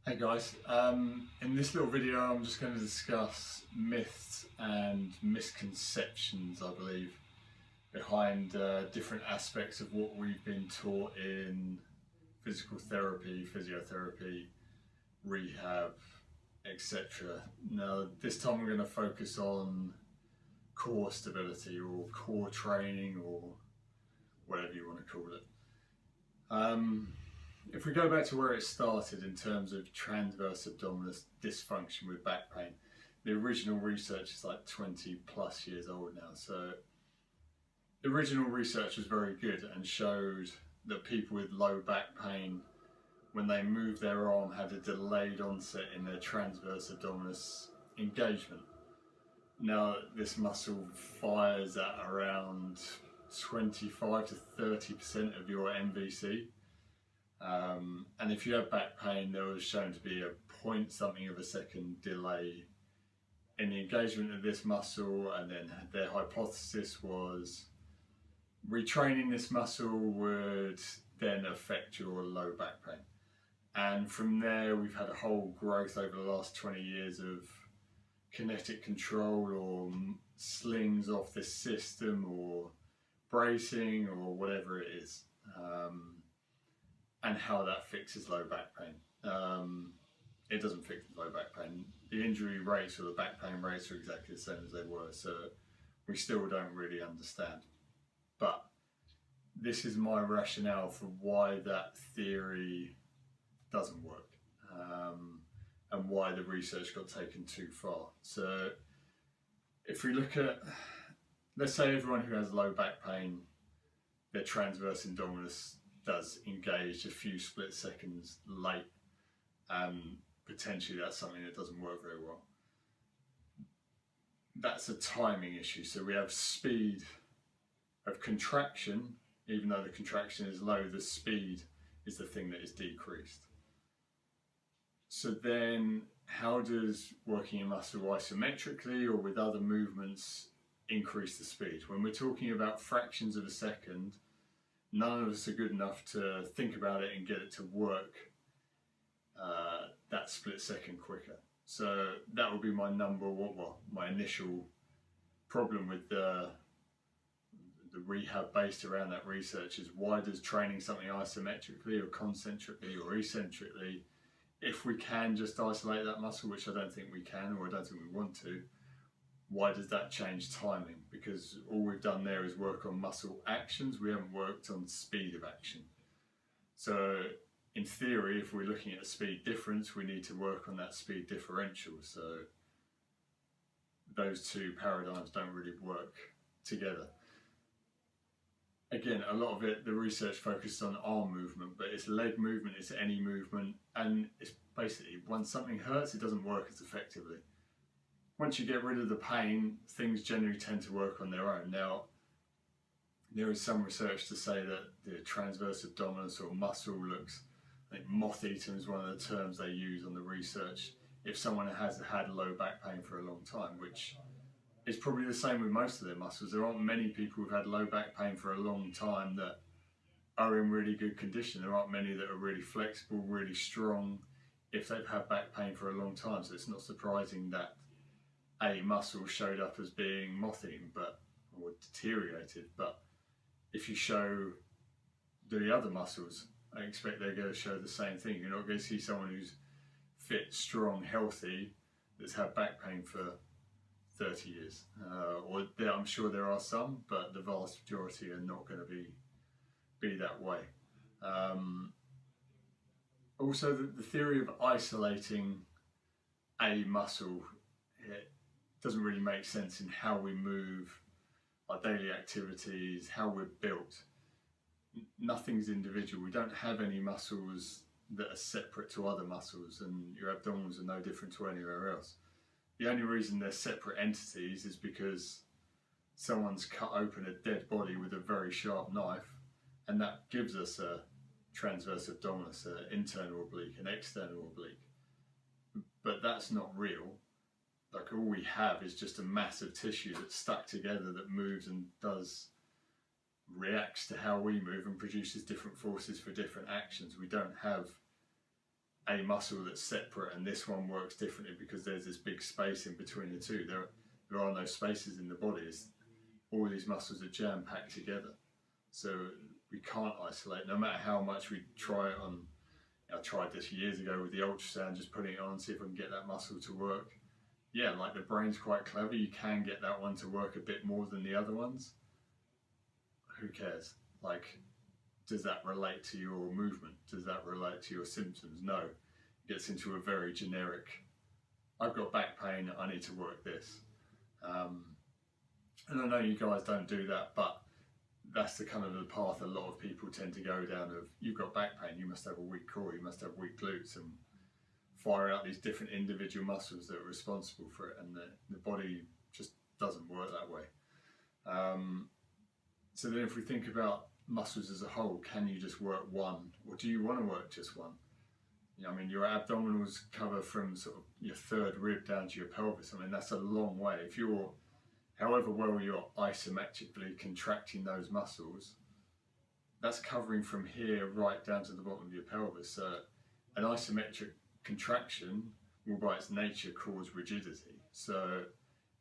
Hey guys, in this little video I'm just going to discuss myths and misconceptions, I believe, behind different aspects of what we've been taught in physical therapy, physiotherapy, rehab, etc. Now this time we're going to focus on core stability or core training or whatever you want to call it. If we go back to where it started in terms of transverse abdominal dysfunction with back pain, the original research is like 20 plus years old now. So the original research was very good and showed that people with low back pain, when they moved their arm, had a delayed onset in their transverse abdominis engagement. Now this muscle fires at around 25 to 30% of your MVC. And if you have back pain, there was shown to be a point something of a second delay in the engagement of this muscle, and then their hypothesis was retraining this muscle would then affect your low back pain. And from there we've had a whole growth over the last 20 years of kinetic control or slings off this system or bracing or whatever it is. And how that fixes low back pain. It doesn't fix low back pain. The injury rates or the back pain rates are exactly the same as they were, so we still don't really understand. But this is my rationale for why that theory doesn't work, and why the research got taken too far. So if we look at, let's say everyone who has low back pain, their transverse abdominis does engage a few split seconds late, and potentially that's something that doesn't work very well. That's a timing issue. So we have speed of contraction. Even though the contraction is low, the speed is the thing that is decreased. So then how does working a muscle isometrically or with other movements increase the speed? When we're talking about fractions of a second, none of us are good enough to think about it and get it to work that split second quicker. So that would be my my initial problem with the rehab based around that research is, why does training something isometrically or concentrically or eccentrically, if we can just isolate that muscle, which I don't think we can, or I don't think we want to, why does that change timing? Because all we've done there is work on muscle actions, we haven't worked on speed of action. So in theory, if we're looking at a speed difference, we need to work on that speed differential. So those two paradigms don't really work together. Again, a lot of it, the research focused on arm movement, but it's leg movement, it's any movement, and it's basically, when something hurts, it doesn't work as effectively. Once you get rid of the pain, things generally tend to work on their own. Now, there is some research to say that the transverse abdominis or muscle looks, I think moth-eaten is one of the terms they use on the research, if someone has had low back pain for a long time, which is probably the same with most of their muscles. There aren't many people who've had low back pain for a long time that are in really good condition. There aren't many that are really flexible, really strong, if they've had back pain for a long time. So it's not surprising that a muscle showed up as being moth-eaten or deteriorated. But if you show the other muscles, I expect they're going to show the same thing. You're not going to see someone who's fit, strong, healthy, that's had back pain for 30 years. I'm sure there are some, but the vast majority are not going to be that way. Also, the theory of isolating a muscle, it doesn't really make sense in how we move, our daily activities, how we're built. Nothing's individual. We don't have any muscles that are separate to other muscles, and your abdominals are no different to anywhere else. The only reason they're separate entities is because someone's cut open a dead body with a very sharp knife, and that gives us a transverse abdominis, an internal oblique, an external oblique. But that's not real. Like, all we have is just a mass of tissue that's stuck together that moves and reacts to how we move and produces different forces for different actions. We don't have a muscle that's separate and this one works differently because there's this big space in between the two. There are no spaces in the body. All these muscles are jam-packed together. So we can't isolate, no matter how much we try it on. I tried this years ago with the ultrasound, just putting it on, see if I can get that muscle to work. Yeah, like the brain's quite clever. You can get that one to work a bit more than the other ones. Who cares? Like, does that relate to your movement? Does that relate to your symptoms? No. It gets into a very generic, I've got back pain, I need to work this. And I know you guys don't do that, but that's the kind of the path a lot of people tend to go down of, you've got back pain, you must have a weak core, you must have weak glutes, and fire out these different individual muscles that are responsible for it, and the body just doesn't work that way. So then if we think about muscles as a whole, can you just work one, or do you want to work just one? I mean, your abdominals cover from sort of your third rib down to your pelvis. I mean, that's a long way. If you're, however well you're isometrically contracting those muscles, that's covering from here right down to the bottom of your pelvis. So an isometric contraction will by its nature cause rigidity. So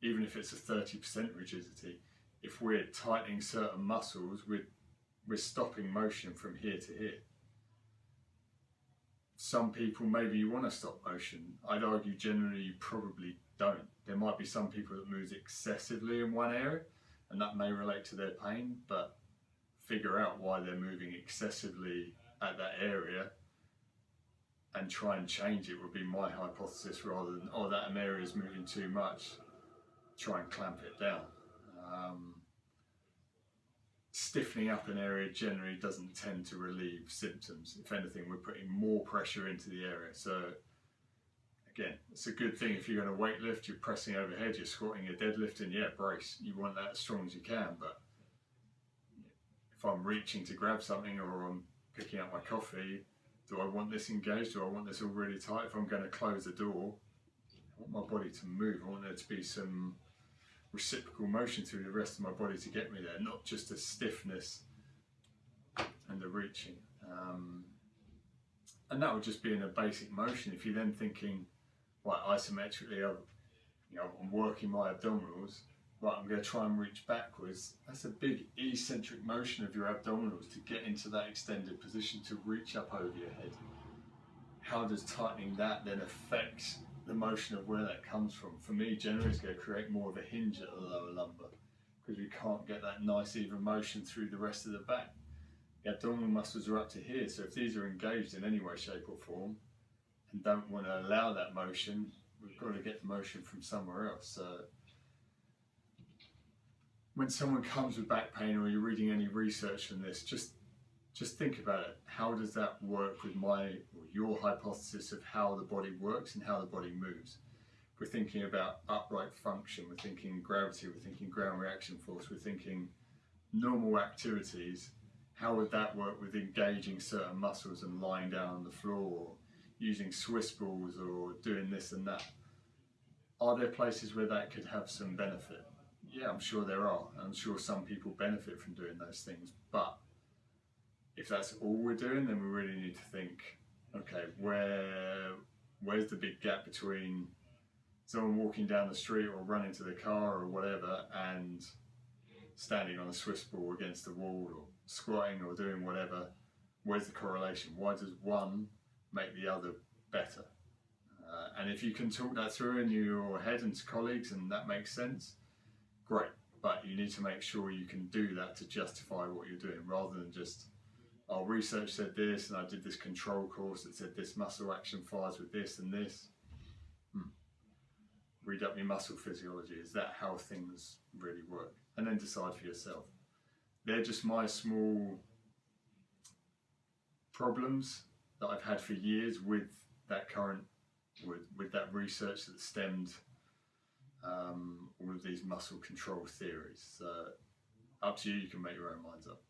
even if it's a 30% rigidity, if we're tightening certain muscles, we're stopping motion from here to here. Some people, maybe you want to stop motion. I'd argue generally you probably don't. There might be some people that move excessively in one area, and that may relate to their pain, but figure out why they're moving excessively at that area and try and change it would be my hypothesis, rather than, oh, that area is moving too much, try and clamp it down. Stiffening up an area generally doesn't tend to relieve symptoms. If anything, we're putting more pressure into the area. So again, it's a good thing if you're going to weight lift, you're pressing overhead, you're squatting, you're deadlifting, yeah, brace. You want that as strong as you can, but if I'm reaching to grab something or I'm picking up my coffee, do I want this engaged? Do I want this all really tight? If I'm going to close the door, I want my body to move. I want there to be some reciprocal motion through the rest of my body to get me there, not just a stiffness and the reaching. And that would just be in a basic motion. If you're then thinking, right, isometrically, I'm working my abdominals, right, I'm going to try and reach backwards. That's a big eccentric motion of your abdominals to get into that extended position to reach up over your head. How does tightening that then affect the motion of where that comes from? For me, generally it's going to create more of a hinge at the lower lumbar, because we can't get that nice even motion through the rest of the back. The abdominal muscles are up to here, so if these are engaged in any way, shape or form and don't want to allow that motion, we've got to get the motion from somewhere else. So when someone comes with back pain, or you're reading any research on this, just think about it. How does that work with your hypothesis of how the body works and how the body moves? We're thinking about upright function, we're thinking gravity, we're thinking ground reaction force, we're thinking normal activities. How would that work with engaging certain muscles and lying down on the floor, or using Swiss balls, or doing this and that? Are there places where that could have some benefit? Yeah, I'm sure there are. I'm sure some people benefit from doing those things, but if that's all we're doing, then we really need to think, okay, where's the big gap between someone walking down the street or running to the car or whatever and standing on a Swiss ball against the wall or squatting or doing whatever? Where's the correlation? Why does one make the other better? And if you can talk that through in your head and to colleagues and that makes sense, great. But you need to make sure you can do that to justify what you're doing, rather than just, oh, research said this, and I did this control course that said this muscle action fires with this and this. Read up your muscle physiology. Is that how things really work? And then decide for yourself. They're just my small problems that I've had for years with that with that research that stemmed all of these muscle control theories. So up to you, you can make your own minds up.